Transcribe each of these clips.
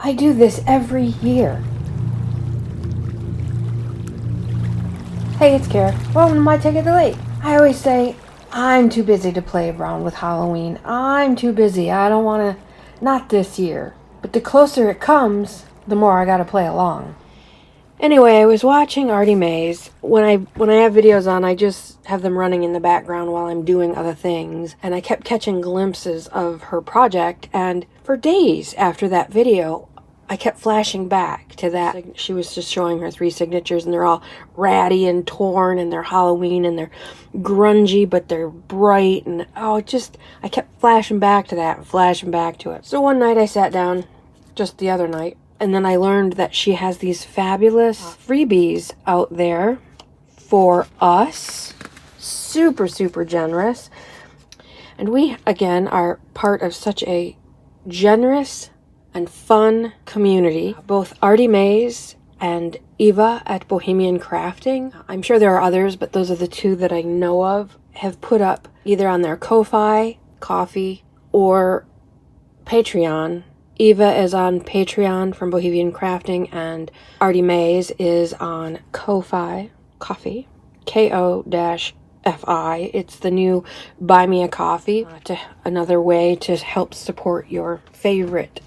I do this every year. Hey, it's Kara. Welcome to My Ticket to Late. I always say, I'm too busy to play around with Halloween. I'm too busy. I don't want to, not this year. But the closer it comes, the more I gotta play along. Anyway, I was watching Artie Mays. When I have videos on, I just have them running in the background while I'm doing other things. And I kept catching glimpses of her project. And for days after that video, I kept flashing back to that. She was just showing her 3 signatures, and they're all ratty and torn, and they're Halloween, and they're grungy, but they're bright. And I kept flashing back to that and flashing back to it. So one night I sat down, just the other night, and then I learned that she has these fabulous freebies out there for us. Super, super generous. And we, again, are part of such a generous and fun community. Both Artie Mays and Eva at Bohemian Crafting, I'm sure there are others, but those are the 2 that I know of, have put up either on their Ko-Fi, Coffee, or Patreon. Eva is on Patreon from Bohemian Crafting, and Artie Mays is on Ko-Fi, Coffee, Ko-Fi. It's the new Buy Me a Coffee, another way to help support your favorite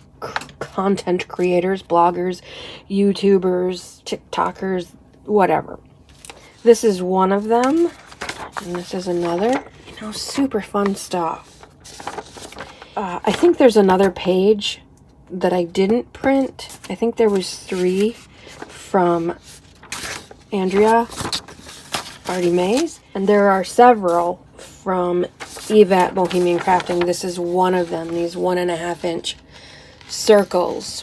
content creators, bloggers, YouTubers, TikTokers, whatever. This is one of them, and this is another. Super fun stuff. I think there's another page that I didn't print. I think there was 3 from Andrea, Artie Mays, and there are several from Eva at Bohemian Crafting. This is one of them, these 1.5-inch circles.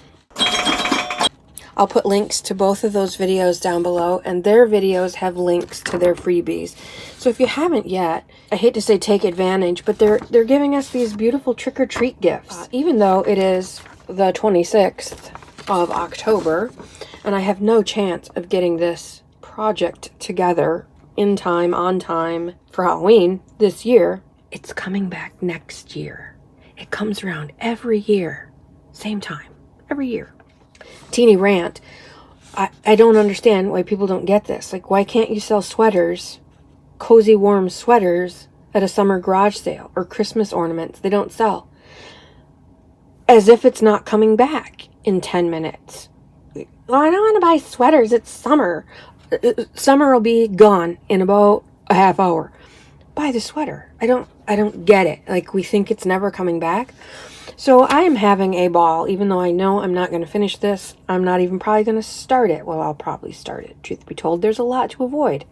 I'll put links to both of those videos down below, and their videos have links to their freebies. So if you haven't yet, I hate to say take advantage, but they're giving us these beautiful trick-or-treat gifts. Even though it is the 26th of October, and I have no chance of getting this project together in time, on time for Halloween this year, it's coming back next year. It comes around every year. Same time. Every year. Teeny rant. I don't understand why people don't get this. Like, why can't you sell sweaters, cozy, warm sweaters, at a summer garage sale, or Christmas ornaments? They don't sell. As if it's not coming back in 10 minutes. Well, I don't want to buy sweaters. It's summer. Summer will be gone in about a half hour. Buy the sweater. I don't get it. Like, we think it's never coming back. So I am having a ball, even though I know I'm not going to finish this. I'm not even probably going to start it. Well, I'll probably start it. Truth be told, there's a lot to avoid.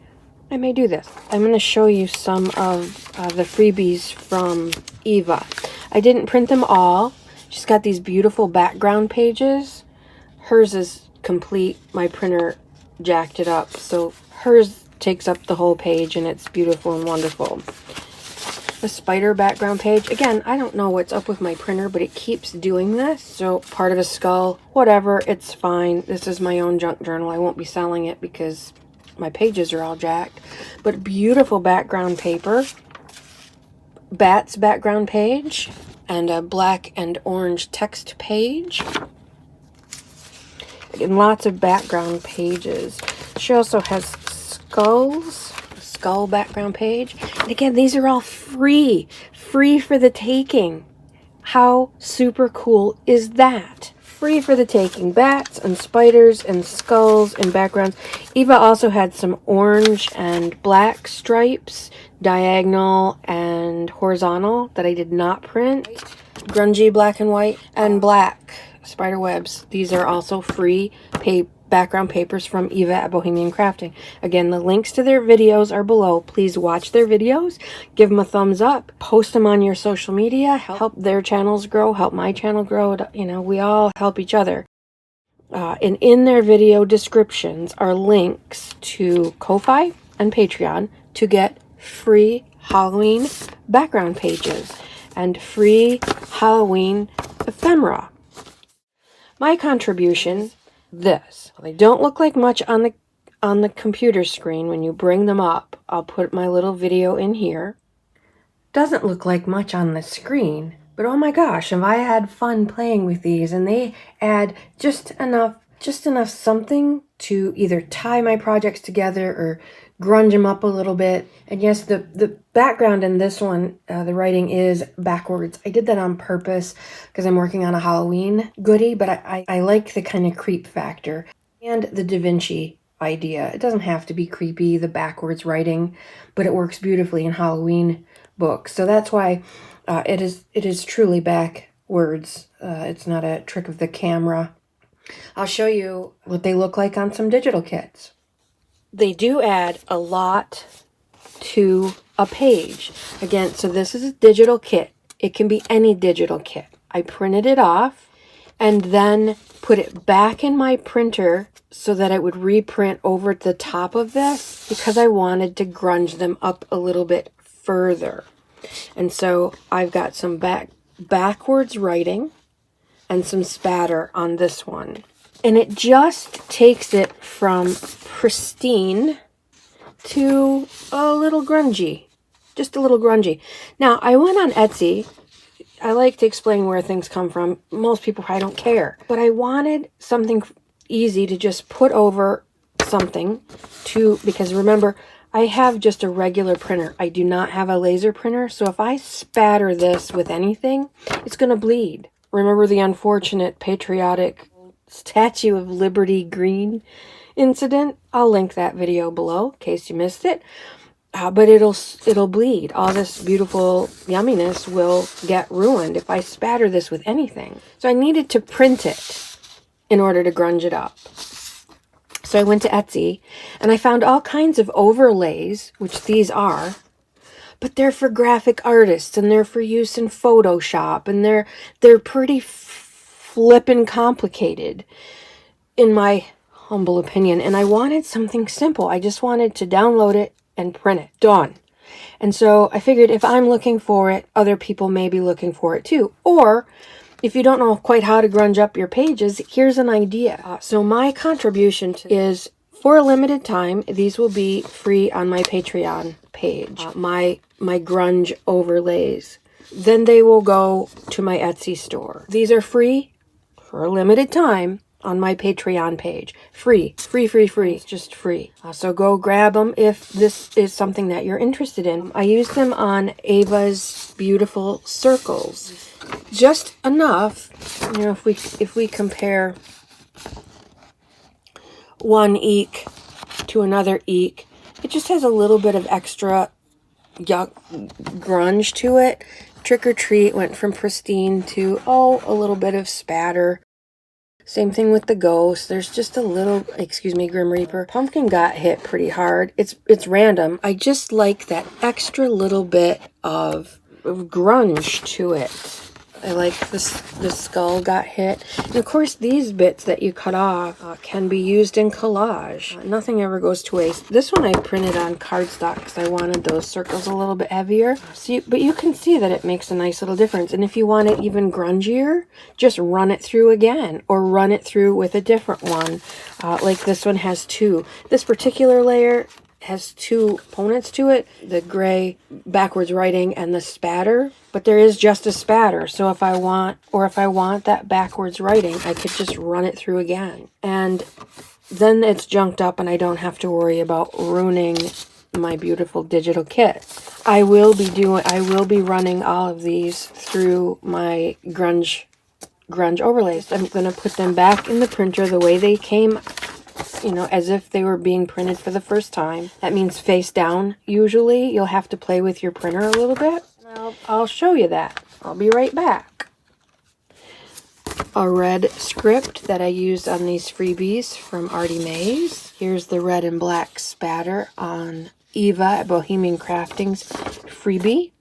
I may do this. I'm going to show you some of the freebies from Eva. I didn't print them all. She's got these beautiful background pages. Hers is complete. My printer jacked it up, so hers takes up the whole page, and it's beautiful and wonderful. The spider background page. Again, I don't know what's up with my printer, but it keeps doing this. So part of a skull, whatever, it's fine. This is my own junk journal. I won't be selling it because my pages are all jacked. But beautiful background paper. Bat's background page. And a black and orange text page. And lots of background pages. She also has skulls. Skull background page. And again, these are all free for the taking. How super cool is that? Free for the taking. Bats and spiders and skulls and backgrounds. Eva also had some orange and black stripes, diagonal and horizontal, that I did not print. Grungy black and white and black spider webs. These are also free background papers from Eva at Bohemian Crafting. Again, the links to their videos are below. Please watch their videos, give them a thumbs up, post them on your social media, help their channels grow, help my channel grow. We all help each other. And in their video descriptions are links to Ko-Fi and Patreon to get free Halloween background pages and free Halloween ephemera. My contribution, this. They don't look like much on the computer screen when you bring them up. I'll put my little video in here. Doesn't look like much on the screen, But oh my gosh, have I had fun playing with these, and they add just enough something to either tie my projects together or grunge them up a little bit. And yes, the background in this one, the writing is backwards. I did that on purpose because I'm working on a Halloween goodie, but I like the kind of creep factor and the Da Vinci idea. It doesn't have to be creepy, the backwards writing, but it works beautifully in Halloween books. So that's why it is truly backwards. It's not a trick of the camera. I'll show you what they look like on some digital kits. They do add a lot to a page. Again, so this is a digital kit. It can be any digital kit. I printed it off and then put it back in my printer so that it would reprint over the top of this because I wanted to grunge them up a little bit further. And so I've got some backwards writing and some spatter on this one. And it just takes it from pristine to a little grungy. Just a little grungy. Now, I went on Etsy. I like to explain where things come from. Most people probably don't care. But I wanted something easy to just put over something because remember, I have just a regular printer. I do not have a laser printer. So if I spatter this with anything, it's going to bleed. Remember the unfortunate patriotic Statue of Liberty green incident? I'll link that video below in case you missed it. But it'll bleed. All this beautiful yumminess will get ruined if I spatter this with anything. So I needed to print it in order to grunge it up. So I went to Etsy and I found all kinds of overlays, which these are, but they're for graphic artists and they're for use in Photoshop, and they're pretty flippin' complicated in my humble opinion. And I wanted something simple. I just wanted to download it and print it. Done. And so I figured if I'm looking for it, other people may be looking for it too. Or if you don't know quite how to grunge up your pages, here's an idea. So my contribution is, for a limited time, these will be free on my Patreon page, my grunge overlays. Then they will go to my Etsy store. These are free for a limited time on my Patreon page. Free. It's just free. So go grab them if this is something that you're interested in. I use them on Ava's beautiful circles. Just enough, you know, if we compare one eek to another eek, it just has a little bit of extra grunge to it. Trick or Treat went from pristine to, a little bit of spatter. Same thing with the Ghost. There's just a little, Grim Reaper. Pumpkin got hit pretty hard. It's random. I just like that extra little bit of grunge to it. I like the skull got hit. And of course, these bits that you cut off can be used in collage. Nothing ever goes to waste. This one I printed on cardstock because I wanted those circles a little bit heavier. But you can see that it makes a nice little difference. And if you want it even grungier, just run it through again or run it through with a different one. Like this one has two. This particular layer has two components to it, the gray backwards writing and the spatter, but there is just a spatter. So if I want that backwards writing, I could just run it through again. And then it's junked up and I don't have to worry about ruining my beautiful digital kit. I will be running all of these through my grunge overlays. I'm going to put them back in the printer the way they came, as if they were being printed for the first time. That means face down, usually. You'll have to play with your printer a little bit. I'll show you that. I'll be right back. A red script that I used on these freebies from Artie Mays. Here's the red and black spatter on Eva at Bohemian Crafting's freebie.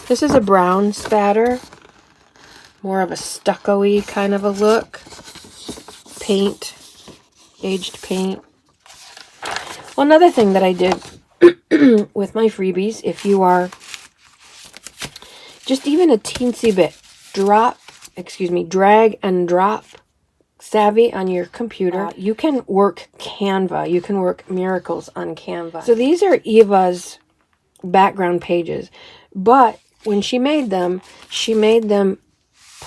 This is a brown spatter. More of a stucco-y kind of a look. Paint. Aged paint. Well, another thing that I did with my freebies, if you are just even a teensy bit drag and drop savvy on your computer, you can work Canva. You can work miracles on Canva. So these are Eva's background pages, but when she made them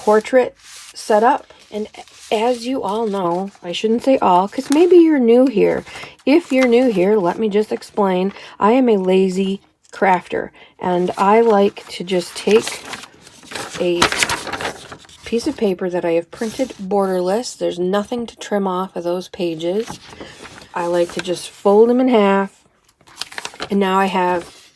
portrait setup. And as you all know, I shouldn't say all, because maybe you're new here. If you're new here, let me just explain. I am a lazy crafter, and I like to just take a piece of paper that I have printed borderless. There's nothing to trim off of those pages. I like to just fold them in half, and now I have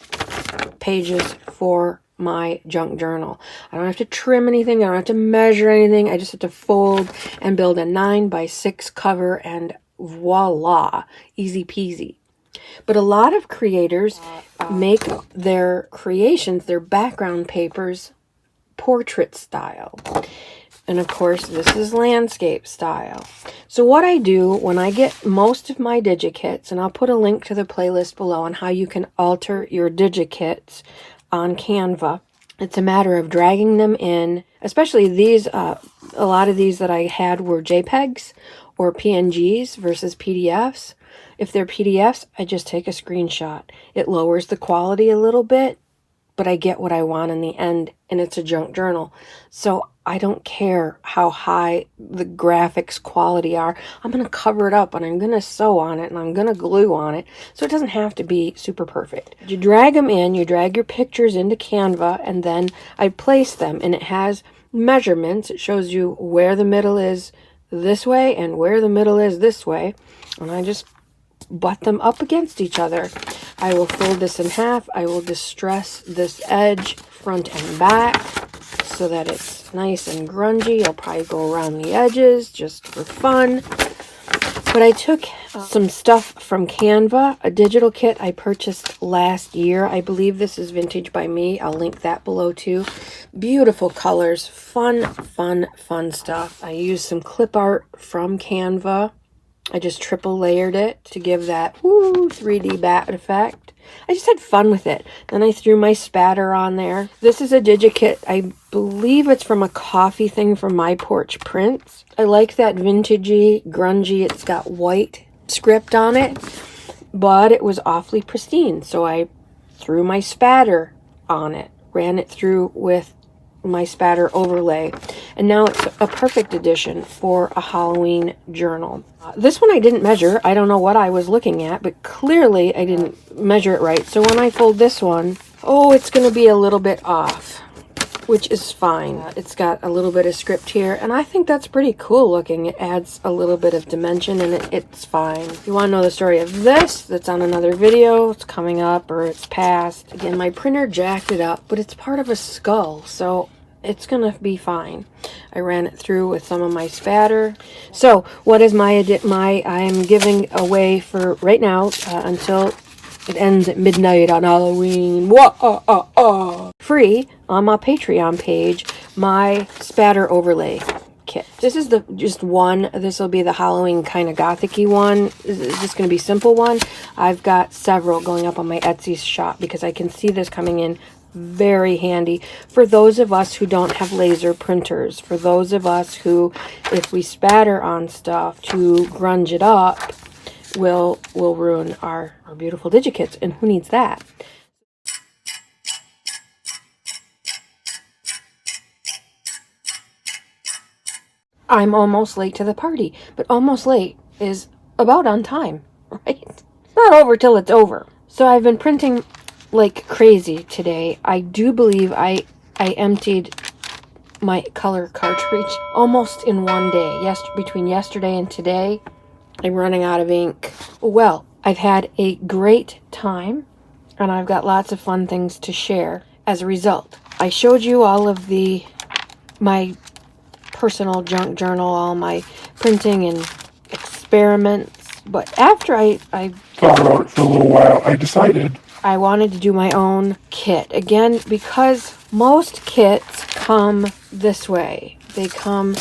pages for my junk journal. I don't have to trim anything. I don't have to measure anything. I just have to fold and build a 9x6 cover, and voila, easy peasy. But a lot of creators make their creations, their background papers, portrait style. And of course, this is landscape style. So what I do when I get most of my digikits, and I'll put a link to the playlist below on how you can alter your digikits on Canva. It's a matter of dragging them in, especially these, a lot of these that I had were JPEGs or PNGs versus PDFs. If they're PDFs, I just take a screenshot. It lowers the quality a little bit, but I get what I want in the end, and it's a junk journal. So I don't care how high the graphics quality are. I'm going to cover it up, and I'm going to sew on it, and I'm going to glue on it. So it doesn't have to be super perfect. You drag them in, you drag your pictures into Canva, and then I place them, and it has measurements. It shows you where the middle is this way and where the middle is this way. And I just butt them up against each other. I will fold this in half. I will distress this edge front and back so that it's nice and grungy. I'll probably go around the edges just for fun. But I took some stuff from Canva, a digital kit I purchased last year. I believe this is vintage by me. I'll link that below too. Beautiful colors, fun stuff. I used some clip art from Canva. I just triple layered it to give that 3D bat effect. I just had fun with it. Then I threw my spatter on there. This is a digikit. I believe it's from a coffee thing from My Porch Prints. I like that vintagey, grungy. It's got white script on it, but it was awfully pristine. So I threw my spatter on it, ran it through with my spatter overlay, and now it's a perfect addition for a Halloween journal. This one I didn't measure. I don't know what I was looking at, but clearly I didn't measure it right. So when I fold this one, it's going to be a little bit off, which is fine. It's got a little bit of script here, and I think that's pretty cool looking. It adds a little bit of dimension, and it's fine. If you want to know the story of this, that's on another video. It's coming up, or it's past. Again, my printer jacked it up, but it's part of a skull, so it's gonna be fine. I ran it through with some of my spatter. So what is I am giving away for right now until it ends at midnight on Halloween. Free on my Patreon page, my spatter overlay kit. This is just one. This will be the Halloween kind of gothic-y one. This is just going to be simple one. I've got several going up on my Etsy shop because I can see this coming in very handy for those of us who don't have laser printers, for those of us who, if we spatter on stuff to grunge it up, will ruin our beautiful digikits, and who needs that? I'm almost late to the party, but almost late is about on time, right? It's not over till it's over. So I've been printing like crazy today. I do believe I emptied my color cartridge almost in one day. Between yesterday and today, I'm running out of ink. Well, I've had a great time, and I've got lots of fun things to share as a result. I showed you all of my personal junk journal, all my printing and experiments, but after I thought about it for a little while, I decided I wanted to do my own kit. Again, because most kits come this way. They come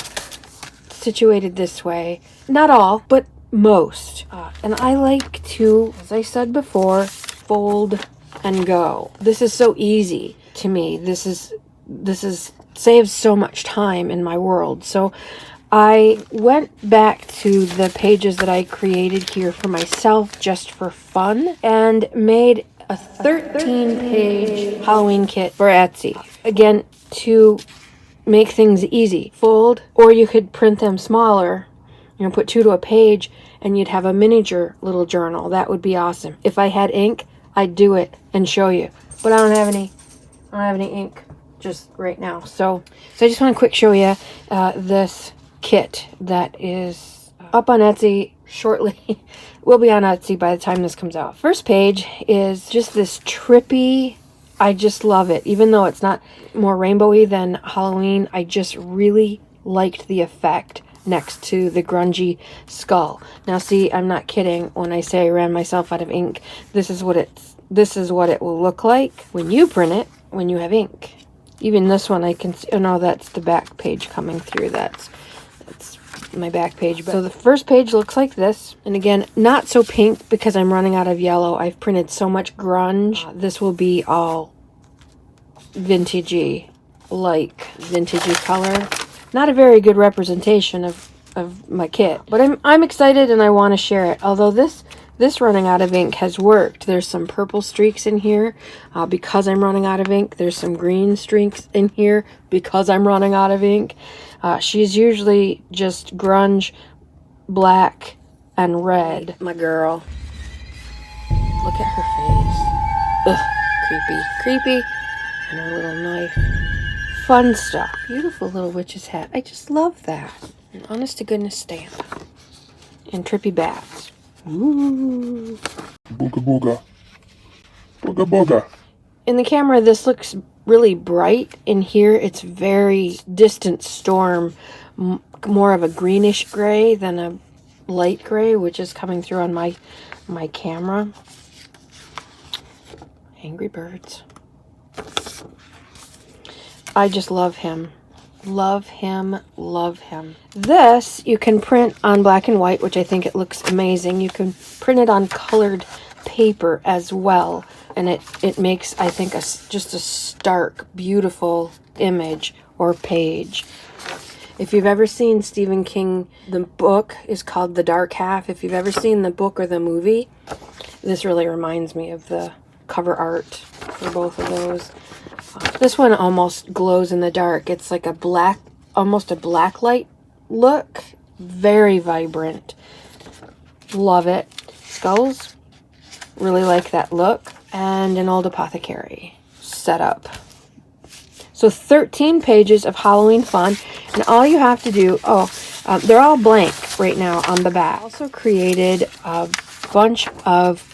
situated this way. Not all, but most. And I like to, as I said before, fold and go. This is so easy to me. This is saves so much time in my world. So I went back to the pages that I created here for myself just for fun and made a 13-page Halloween kit for Etsy. Again, to make things easy. Fold, or you could print them smaller, put 2 to a page, and you'd have a miniature little journal. That would be awesome. If I had ink, I'd do it and show you. But I don't have any ink just right now. So I just want to quick show you this kit that is up on Etsy shortly. Will be on Etsy by the time this comes out. First page is just this trippy, I just love it. Even though it's not more rainbowy than Halloween, I just really liked the effect next to the grungy skull. Now see, I'm not kidding when I say I ran myself out of ink. This is what it will look like when you print it, when you have ink. Even this one I can see, oh no, that's the back page coming through. That's my back page. So the first page looks like this, and again, not so pink because I'm running out of yellow. I've printed so much grunge. This will be all vintagey, like vintagey color. Not a very good representation of my kit, but I'm excited and I want to share it. Although this running out of ink has worked. There's some purple streaks in here because I'm running out of ink. There's some green streaks in here because I'm running out of ink. She's usually just grunge, black, and red. My girl. Look at her face. Ugh, creepy. And her little knife. Fun stuff. Beautiful little witch's hat. I just love that. An honest to goodness stamp. And trippy bats. Ooh. Booga booga. Booga booga. In the camera, this looks really bright. In here, it's very distant storm. More of a greenish gray than a light gray, which is coming through on my camera. Angry Birds. I just love him. Love him. This you can print on black and white, which I think it looks amazing. You can print it on colored paper as well, and it makes, I think, just a stark, beautiful image or page. If you've ever seen Stephen King, the book is called The Dark Half. If you've ever seen the book or the movie, this really reminds me of the cover art for both of those. This one almost glows in the dark. It's like almost a black light look. Very vibrant. Love it. Skulls. Really like that look. And an old apothecary setup. So 13 pages of Halloween fun. And all you have to do, they're all blank right now on the back. I also created a bunch of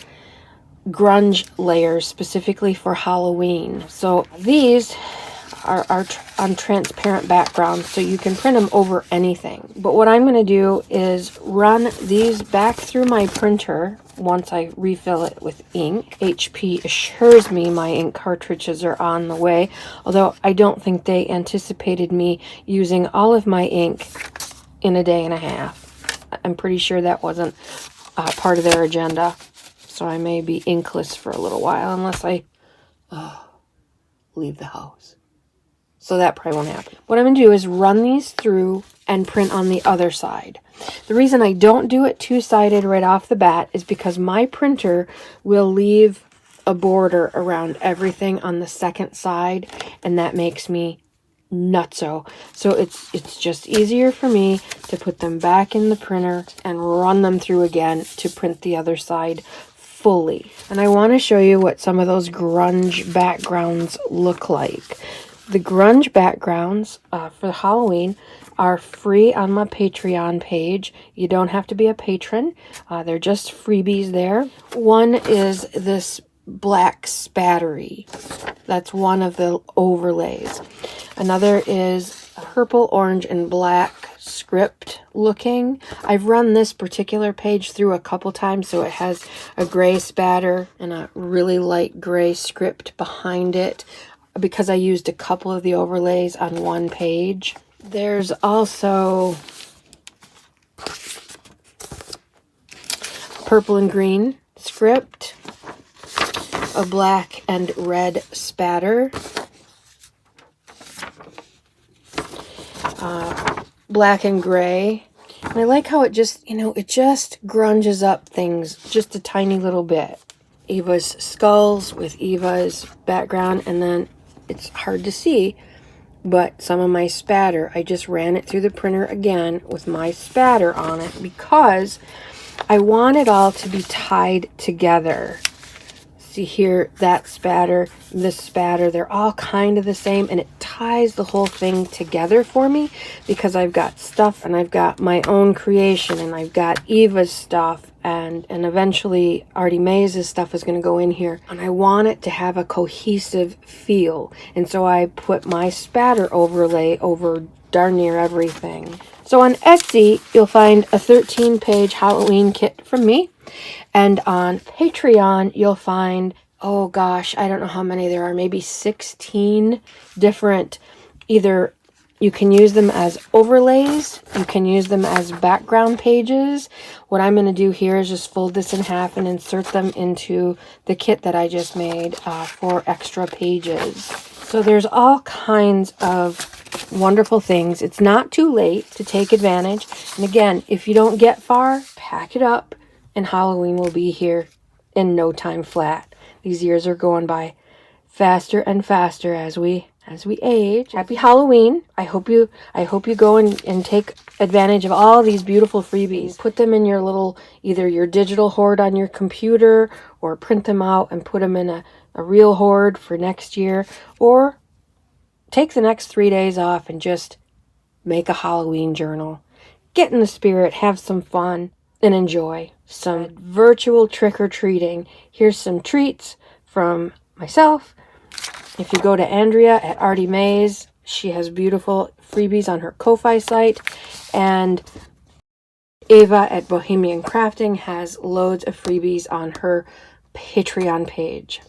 grunge layers specifically for Halloween. So these are on transparent backgrounds, so you can print them over anything. But what I'm going to do is run these back through my printer once I refill it with ink. HP assures me my ink cartridges are on the way, although I don't think they anticipated me using all of my ink in a day and a half. I'm pretty sure that wasn't part of their agenda. So I may be inkless for a little while unless I leave the house. So that probably won't happen. What I'm going to do is run these through and print on the other side. The reason I don't do it two-sided right off the bat is because my printer will leave a border around everything on the second side, and that makes me nutso. So it's just easier for me to put them back in the printer and run them through again to print the other side fully. And I want to show you what some of those grunge backgrounds look like. The grunge backgrounds for Halloween are free on my Patreon page. You don't have to be a patron. They're just freebies there. One is this black spattery. That's one of the overlays. Another is purple, orange, and black script looking. I've run this particular page through a couple times, so it has a gray spatter and a really light gray script behind it because I used a couple of the overlays on one page. There's also purple and green script, a black and red spatter, black and gray. And I like how it just, it just grunges up things just a tiny little bit. Eva's skulls with Eva's background, and then it's hard to see, but some of my spatter, I just ran it through the printer again with my spatter on it because I want it all to be tied together. See here, that spatter, this spatter, they're all kind of the same, and it ties the whole thing together for me because I've got stuff and I've got my own creation and I've got Eva's stuff and eventually Artie Mays' stuff is going to go in here, and I want it to have a cohesive feel, and so I put my spatter overlay over darn near everything. So on Etsy, you'll find a 13-page Halloween kit from me. And on Patreon, you'll find, oh gosh, I don't know how many there are, maybe 16 different, either you can use them as overlays, you can use them as background pages. What I'm going to do here is just fold this in half and insert them into the kit that I just made for extra pages. So there's all kinds of wonderful things. It's not too late to take advantage. And again, if you don't get far, pack it up. And Halloween will be here in no time flat. These years are going by faster and faster as we age. Happy Halloween. I hope you go and take advantage of all these beautiful freebies. Put them in your little, either your digital hoard on your computer, or print them out and put them in a real hoard for next year, or take the next 3 days off and just make a Halloween journal. Get in the spirit, have some fun, and enjoy some virtual trick-or-treating. Here's some treats from myself. If you go to Andrea at Artie Mays, she has beautiful freebies on her Ko-Fi site, and Ava at Bohemian Crafting has loads of freebies on her Patreon page.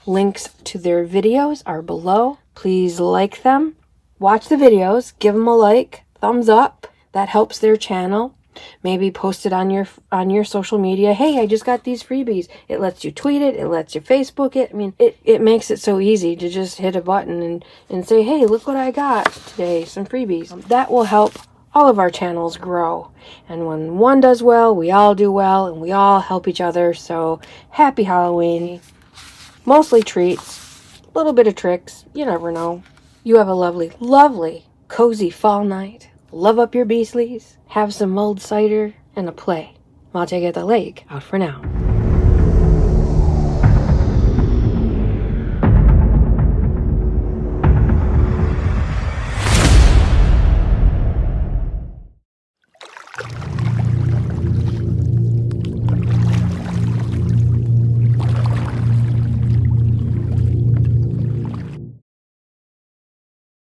Links to their videos are below. Please like them, watch the videos, give them a like, thumbs up. That helps their channel. Maybe post it on your social media. Hey, I just got these freebies. It lets you tweet it. It lets you Facebook it. I mean, it makes it so easy to just hit a button and say, hey, look what I got today, some freebies. That will help all of our channels grow. And when one does well, we all do well, and we all help each other. So happy Halloween. Mostly treats, a little bit of tricks. You never know. You have a lovely, lovely, cozy fall night. Love up your beastlies, have some mulled cider, and a play. I'll take you at the lake. Out for now.